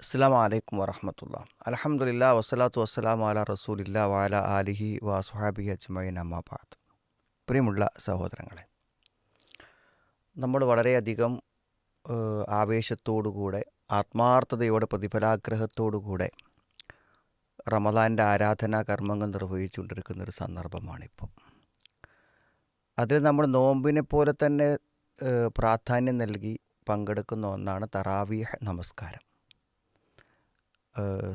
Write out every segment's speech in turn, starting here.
അസ്സലാമു അലൈക്കും വറഹ്മത്തുള്ളാ. അൽഹംദുലില്ലാ വസ്സലാത്തു വസ്സലാമു അലാ റസൂലില്ലാ വഅലാ ആലിഹി വഅസ്ഹാബിഹി അജ്മഈൻ അമ്മാ ബഅദ്. പ്രിയമുള്ള സഹോദരങ്ങളെ, നമ്മൾ വളരെയധികം ആവേശത്തോടുകൂടെ ആത്മാർത്ഥതയോടെ പ്രതിഫലാഗ്രഹത്തോടുകൂടെ റമദാൻ്റെ ആരാധനാ കർമ്മങ്ങൾ നിർവഹിച്ചുകൊണ്ടിരിക്കുന്ന ഒരു സന്ദർഭമാണിപ്പോൾ. അതിൽ നമ്മൾ നോമ്പിനെ പോലെ തന്നെ പ്രാധാന്യം നൽകി പങ്കെടുക്കുന്ന ഒന്നാണ് തറാവീഹ് നമസ്കാരം.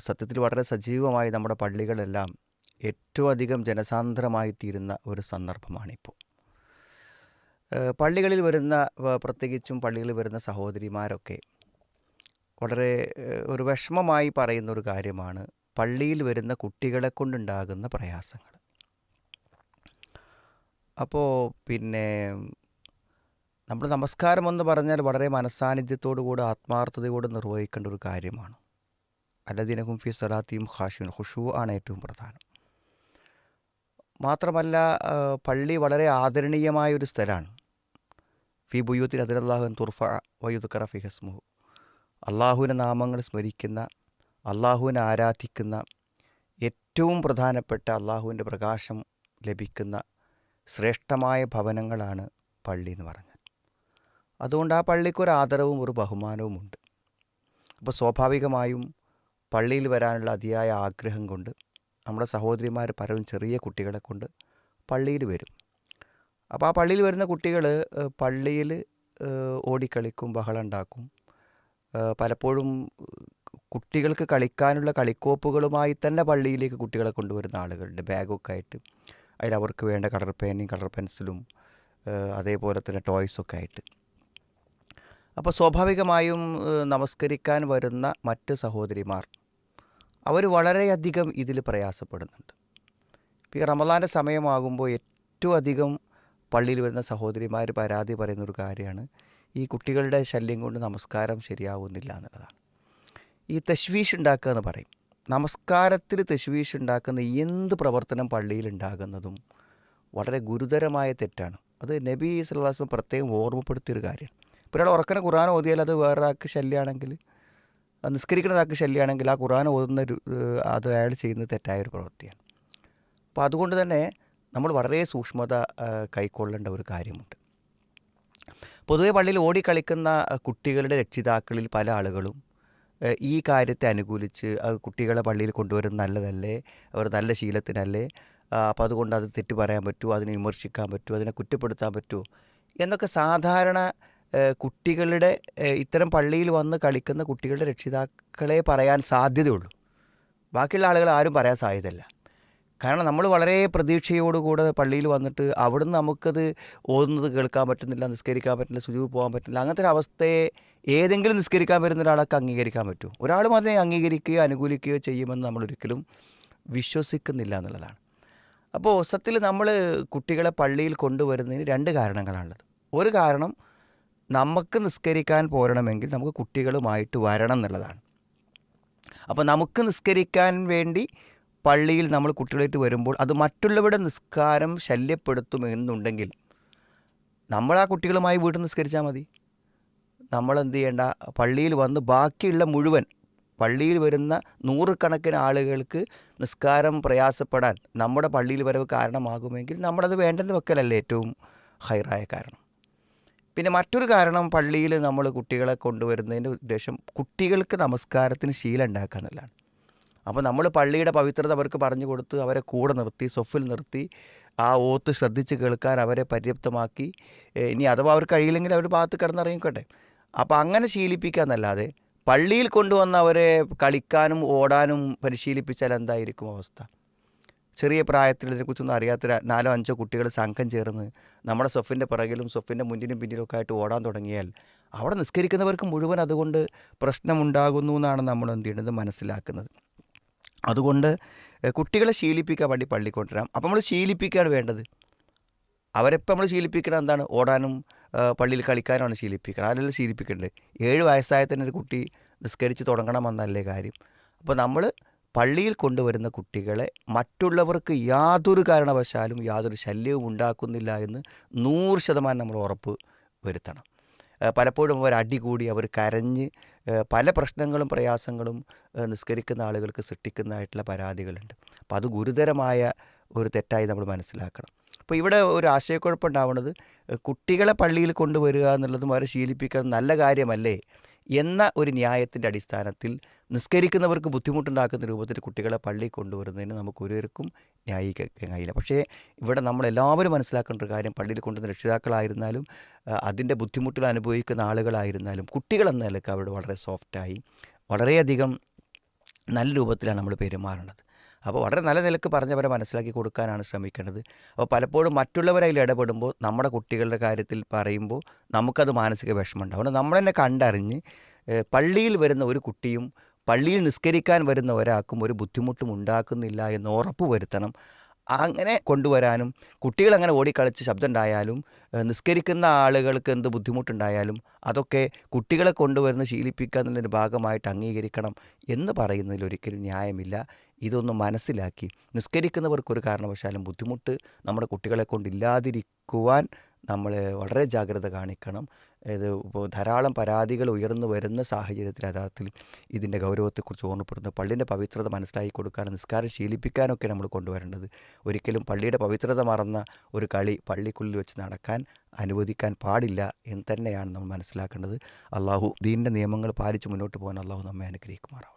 സത്യത്തിൽ വളരെ സജീവമായി നമ്മുടെ പള്ളികളെല്ലാം ഏറ്റവും അധികം ജനസാന്ദ്രമായി തീരുന്ന ഒരു സന്ദർഭമാണിപ്പോൾ. പള്ളികളിൽ വരുന്ന പ്രത്യേകിച്ചും പള്ളികളിൽ വരുന്ന സഹോദരിമാരൊക്കെ വളരെ ഒരു വിഷമമായി പറയുന്നൊരു കാര്യമാണ് പള്ളിയിൽ വരുന്ന കുട്ടികളെ കൊണ്ടുണ്ടാകുന്ന പ്രയാസങ്ങൾ. അപ്പോൾ നമ്മൾ നമസ്കാരം എന്ന് പറഞ്ഞാൽ വളരെ മനസ്സാന്നിധ്യത്തോടുകൂടി ആത്മാർത്ഥതയോടെ നിർവഹിക്കേണ്ട ഒരു കാര്യമാണ്. അല്ലദീനഹും ഫി സ്വലാത്തിയും ഖാശിഊൻ, ഖുശൂ ആണ് ഏറ്റവും പ്രധാനം. മാത്രമല്ല പള്ളി വളരെ ആദരണീയമായ ഒരു സ്ഥലമാണ്. ഫി ബുയൂത്തിൻ അദ്നല്ലാഹു അൻ തുർഫഅ വയുദ്കറ ഫീഹി ഇസ്മുഹു, അള്ളാഹുവിൻ്റെ നാമങ്ങൾ സ്മരിക്കുന്ന, അള്ളാഹുവിനെ ആരാധിക്കുന്ന, ഏറ്റവും പ്രധാനപ്പെട്ട അള്ളാഹുവിൻ്റെ പ്രകാശം ലഭിക്കുന്ന ശ്രേഷ്ഠമായ ഭവനങ്ങളാണ് പള്ളി എന്ന് പറഞ്ഞാൽ. അതുകൊണ്ട് ആ പള്ളിക്കൊരു ആദരവും ഒരു ബഹുമാനവുമുണ്ട്. അപ്പോൾ സ്വാഭാവികമായും പള്ളിയിൽ വരാനുള്ള അതിയായ ആഗ്രഹം കൊണ്ട് നമ്മുടെ സഹോദരിമാർ പലരും ചെറിയ കുട്ടികളെ കൊണ്ട് പള്ളിയിൽ വരും. അപ്പോൾ ആ പള്ളിയിൽ വരുന്ന കുട്ടികൾ പള്ളിയിൽ ഓടിക്കളിക്കും, ബഹളം ഉണ്ടാക്കും. പലപ്പോഴും കുട്ടികൾക്ക് കളിക്കാനുള്ള കളിക്കോപ്പുകളുമായി തന്നെ പള്ളിയിലേക്ക് കുട്ടികളെ കൊണ്ടുവരുന്ന ആളുകളുണ്ട്, ബാഗൊക്കെ ആയിട്ട്. അതിൽ അവർക്ക് വേണ്ട കളർ പേനയും കളർ പെൻസിലും അതേപോലെ തന്നെ ടോയ്സൊക്കെ ആയിട്ട്. അപ്പോൾ സ്വാഭാവികമായും നമസ്കരിക്കാൻ വരുന്ന മറ്റ് സഹോദരിമാർ അവർ വളരെയധികം ഇതിൽ പ്രയാസപ്പെടുന്നുണ്ട്. ഇപ്പോൾ ഈ റമദാൻ്റെ സമയമാകുമ്പോൾ ഏറ്റവും അധികം പള്ളിയിൽ വരുന്ന സഹോദരിമാർ പരാതി പറയുന്നൊരു കാര്യമാണ് ഈ കുട്ടികളുടെ ശല്യം കൊണ്ട് നമസ്കാരം ശരിയാവുന്നില്ല എന്നുള്ളതാണ്. ഈ തശ്വീഷ് ഉണ്ടാക്കുക എന്ന് പറയും. നമസ്കാരത്തിൽ തശ്വീഷ് ഉണ്ടാക്കുന്ന എന്ത് പ്രവർത്തനം പള്ളിയിൽ ഉണ്ടാകുന്നതും വളരെ ഗുരുതരമായ തെറ്റാണ്. അത് നബി സല്ലല്ലാഹു അലൈഹി വസല്ലം പ്രത്യേകം ഓർമ്മപ്പെടുത്തിയൊരു കാര്യമാണ്. ഇപ്പോൾ ഒരാൾ ഉറക്കനെ ഖുർആൻ ഓതിയാൽ അത് വേറൊരാൾക്ക് ശല്യമാണെങ്കിൽ, നിസ്കരിക്കുന്ന ഒരാൾക്ക് ശല്യമാണെങ്കിൽ ആ ഖുർആൻ ഓതുന്ന അത് അയാൾ ചെയ്യുന്നത് തെറ്റായൊരു പ്രവൃത്തിയാണ്. അപ്പോൾ അതുകൊണ്ട് തന്നെ നമ്മൾ വളരെ സൂക്ഷ്മത കൈക്കൊള്ളേണ്ട ഒരു കാര്യമുണ്ട്. പൊതുവെ പള്ളിയിൽ ഓടിക്കളിക്കുന്ന കുട്ടികളുടെ രക്ഷിതാക്കളിൽ പല ആളുകളും ഈ കാര്യത്തെ അനുകൂലിച്ച് കുട്ടികളെ പള്ളിയിൽ കൊണ്ടുവരുന്നത് നല്ലതല്ലേ, അവർ നല്ല ശീലത്തിനല്ലേ, അപ്പോൾ അതുകൊണ്ട് അത് തെറ്റ് പറയാൻ പറ്റുമോ, അതിനെ വിമർശിക്കാൻ പറ്റുമോ, അതിനെ കുറ്റപ്പെടുത്താൻ പറ്റുമോ എന്നൊക്കെ സാധാരണ കുട്ടികളുടെ ഇത്തരം പള്ളിയിൽ വന്ന് കളിക്കുന്ന കുട്ടികളുടെ രക്ഷിതാക്കളെ പറയാൻ സാധ്യതയുള്ളൂ. ബാക്കിയുള്ള ആളുകൾ ആരും പറയാൻ സാധ്യതയില്ല. കാരണം നമ്മൾ വളരെ പ്രതീക്ഷയോടുകൂടെ പള്ളിയിൽ വന്നിട്ട് അവിടുന്ന് നമുക്കത് ഓതുന്നത് കേൾക്കാൻ പറ്റുന്നില്ല, നിസ്കരിക്കാൻ പറ്റില്ല, സുജൂദ് പോകാൻ പറ്റുന്നില്ല. അങ്ങനത്തെ ഒരു അവസ്ഥയെ ഏതെങ്കിലും നിസ്കരിക്കാൻ വരുന്ന ഒരാളൊക്കെ അംഗീകരിക്കാൻ പറ്റുമോ? ഒരാൾ മാത്രമേ അംഗീകരിക്കുകയോ അനുകൂലിക്കുകയോ ചെയ്യുമെന്ന് നമ്മളൊരിക്കലും വിശ്വസിക്കുന്നില്ല എന്നുള്ളതാണ്. അപ്പോൾ സത്യത്തിൽ നമ്മൾ കുട്ടികളെ പള്ളിയിൽ കൊണ്ടുവരുന്നതിന് രണ്ട് കാരണങ്ങളാണുള്ളത്. ഒരു കാരണം, നമുക്ക് നിസ്കരിക്കാൻ പോരണമെങ്കിൽ നമുക്ക് കുട്ടികളുമായിട്ട് വരണം എന്നുള്ളതാണ്. അപ്പോൾ നമുക്ക് നിസ്കരിക്കാൻ വേണ്ടി പള്ളിയിൽ നമ്മൾ കുട്ടികളായിട്ട് വരുമ്പോൾ അത് മറ്റുള്ളവരുടെ നിസ്കാരം ശല്യപ്പെടുത്തുമെന്നുണ്ടെങ്കിൽ നമ്മൾ ആ കുട്ടികളുമായി വീട്ടിൽ നിസ്കരിച്ചാൽ മതി. നമ്മളെന്ത് ചെയ്യേണ്ട, പള്ളിയിൽ വന്ന് ബാക്കിയുള്ള മുഴുവൻ പള്ളിയിൽ വരുന്ന നൂറുകണക്കിന് ആളുകൾക്ക് നിസ്കാരം പ്രയാസപ്പെടാൻ നമ്മുടെ പള്ളിയിൽ വരവ് കാരണമാകുമെങ്കിൽ നമ്മളത് വേണ്ടെന്ന് വെക്കലല്ലേ ഏറ്റവും ഹൈറായ കാരണം. പിന്നെ മറ്റൊരു കാരണം, പള്ളിയിൽ നമ്മൾ കുട്ടികളെ കൊണ്ടുവരുന്നതിൻ്റെ ഉദ്ദേശം കുട്ടികൾക്ക് നമസ്കാരത്തിന് ശീലം ഉണ്ടാക്കുക എന്നുള്ളതാണ്. അപ്പോൾ നമ്മൾ പള്ളിയുടെ പവിത്രത അവർക്ക് പറഞ്ഞു കൊടുത്ത് അവരെ കൂടെ നിർത്തി സൊഫിൽ നിർത്തി ആ ഓത്ത് ശ്രദ്ധിച്ച് കേൾക്കാൻ അവരെ പര്യാപ്തമാക്കി, ഇനി അഥവാ അവർ കഴിയില്ലെങ്കിൽ അവർ ഭാഗത്ത് കിടന്നിറങ്ങിക്കോട്ടെ, അപ്പോൾ അങ്ങനെ ശീലിപ്പിക്കുക എന്നല്ലാതെ പള്ളിയിൽ കൊണ്ടുവന്ന് അവരെ കളിക്കാനും ഓടാനും പരിശീലിപ്പിച്ചാൽ എന്തായിരിക്കും അവസ്ഥ? ചെറിയ പ്രായത്തിൽ ഇതിനെക്കുറിച്ചൊന്നും അറിയാത്ത 4-5 കുട്ടികൾ സംഘം ചേർന്ന് നമ്മുടെ സൊഫിൻ്റെ പിറകിലും സൊഫിൻ്റെ മുന്നിലും പിന്നിലൊക്കെ ആയിട്ട് ഓടാൻ തുടങ്ങിയാൽ അവിടെ നിസ്കരിക്കുന്നവർക്ക് മുഴുവൻ അതുകൊണ്ട് പ്രശ്നമുണ്ടാകുന്നു എന്നാണ് നമ്മൾ എന്ത് ചെയ്യുന്നത് മനസ്സിലാക്കുന്നത്. അതുകൊണ്ട് കുട്ടികളെ ശീലിപ്പിക്കാൻ വേണ്ടി പള്ളി കൊണ്ടുവരാം. അപ്പോൾ നമ്മൾ ശീലിപ്പിക്കുകയാണ് വേണ്ടത്. അവരെപ്പോൾ നമ്മൾ ശീലിപ്പിക്കണം എന്താണ്? ഓടാനും പള്ളിയിൽ കളിക്കാനുമാണ് ശീലിപ്പിക്കണം. അതെല്ലാം ശീലിപ്പിക്കേണ്ടത്. 7 വയസ്സായ തന്നെ ഒരു കുട്ടി നിസ്കരിച്ച് തുടങ്ങണമെന്നല്ലേ കാര്യം. അപ്പോൾ നമ്മൾ പള്ളിയിൽ കൊണ്ടുവരുന്ന കുട്ടികളെ മറ്റുള്ളവർക്ക് യാതൊരു കാരണവശാലും യാതൊരു ശല്യവും ഉണ്ടാക്കുന്നില്ല എന്ന് 100% നമ്മൾ ഉറപ്പ് വരുത്തണം. പലപ്പോഴും അവർ അടി കൂടി അവർ കരഞ്ഞ് പല പ്രശ്നങ്ങളും പ്രയാസങ്ങളും നിസ്കരിക്കുന്ന ആളുകൾക്ക് സൃഷ്ടിക്കുന്നതായിട്ടുള്ള പരാതികളുണ്ട്. അപ്പോൾ അത് ഗുരുതരമായ ഒരു തെറ്റായി നമ്മൾ മനസ്സിലാക്കണം. അപ്പോൾ ഇവിടെ ഒരു ആശയക്കുഴപ്പമുണ്ടാവുന്നത് കുട്ടികളെ പള്ളിയിൽ കൊണ്ടുവരിക എന്നുള്ളതും അവരെ ശീലിപ്പിക്കുക നല്ല കാര്യമല്ലേ എന്ന ഒരു ന്യായത്തിൻ്റെ അടിസ്ഥാനത്തിൽ നിസ്കരിക്കുന്നവർക്ക് ബുദ്ധിമുട്ടുണ്ടാക്കുന്ന രൂപത്തിൽ കുട്ടികളെ പള്ളിയിൽ കൊണ്ടുവരുന്നതിന് നമുക്ക് ഒരുവർക്കും ന്യായീകരിക്കാൻ കഴിയില്ല. പക്ഷേ ഇവിടെ നമ്മളെല്ലാവരും മനസ്സിലാക്കേണ്ട ഒരു കാര്യം, പള്ളിയിൽ കൊണ്ടുവന്ന രക്ഷിതാക്കളായിരുന്നാലും അതിൻ്റെ ബുദ്ധിമുട്ടുകൾ അനുഭവിക്കുന്ന ആളുകളായിരുന്നാലും കുട്ടികളെന്ന നിലയ്ക്ക് അവരോട് വളരെ സോഫ്റ്റായി വളരെയധികം നല്ല രൂപത്തിലാണ് നമ്മൾ പെരുമാറേണ്ടത്. അപ്പോൾ വളരെ നല്ല നിലക്ക് പറഞ്ഞവരെ മനസ്സിലാക്കി കൊടുക്കാനാണ് ശ്രമിക്കേണ്ടത്. അപ്പോൾ പലപ്പോഴും മറ്റുള്ളവരതിൽ ഇടപെടുമ്പോൾ നമ്മുടെ കുട്ടികളുടെ കാര്യത്തിൽ പറയുമ്പോൾ നമുക്കത് മാനസിക വിഷമമുണ്ടാവും. അതുകൊണ്ട് നമ്മൾ തന്നെ കണ്ടറിഞ്ഞ് പള്ളിയിൽ വരുന്ന ഒരു കുട്ടിയും പള്ളിയിൽ നിസ്കരിക്കാൻ വരുന്ന ഒരാൾക്കും ഒരു ബുദ്ധിമുട്ടും ഉണ്ടാക്കുന്നില്ല എന്ന് ഉറപ്പ് വരുത്തണം. അങ്ങനെ കൊണ്ടുവരാനും കുട്ടികളങ്ങനെ ഓടിക്കളിച്ച് ശബ്ദം ഉണ്ടായാലും നിസ്കരിക്കുന്ന ആളുകൾക്ക് എന്ത് ബുദ്ധിമുട്ടുണ്ടായാലും അതൊക്കെ കുട്ടികളെ കൊണ്ടുവരുന്ന ശീലിപ്പിക്കുക എന്നുള്ളതിൻ്റെ ഭാഗമായിട്ട് അംഗീകരിക്കണം എന്ന് പറയുന്നതിൽ ഒരിക്കലും ന്യായമില്ല. ഇതൊന്നും മനസ്സിലാക്കി നിസ്കരിക്കുന്നവർക്കൊരു കാരണവശാലും ബുദ്ധിമുട്ട് നമ്മുടെ കുട്ടികളെ കൊണ്ടില്ലാതിരിക്കുവാൻ നമ്മൾ വളരെ ജാഗ്രത കാണിക്കണം. ഇത് ഇപ്പോൾ ധാരാളം പരാതികൾ ഉയർന്നു വരുന്ന സാഹചര്യത്തിൽ യഥാർത്ഥത്തിൽ ഇതിൻ്റെ ഗൗരവത്തെക്കുറിച്ച് ഓർമ്മപ്പെടുന്നു. പള്ളിൻ്റെ പവിത്രത മനസ്സിലാക്കി കൊടുക്കാനും നിസ്കാരം ശീലിപ്പിക്കാനൊക്കെ നമ്മൾ കൊണ്ടുവരേണ്ടത്. ഒരിക്കലും പള്ളിയുടെ പവിത്രത മറന്ന ഒരു കളി പള്ളിക്കുള്ളിൽ വെച്ച് നടക്കാൻ അനുവദിക്കാൻ പാടില്ല എന്ന് തന്നെയാണ് നമ്മൾ മനസ്സിലാക്കേണ്ടത്. അള്ളാഹു ദീനിൻ്റെ നിയമങ്ങൾ പാലിച്ച് മുന്നോട്ട് പോകാൻ അള്ളാഹു നമ്മെ അനുഗ്രഹിക്കുമാറാവട്ടെ.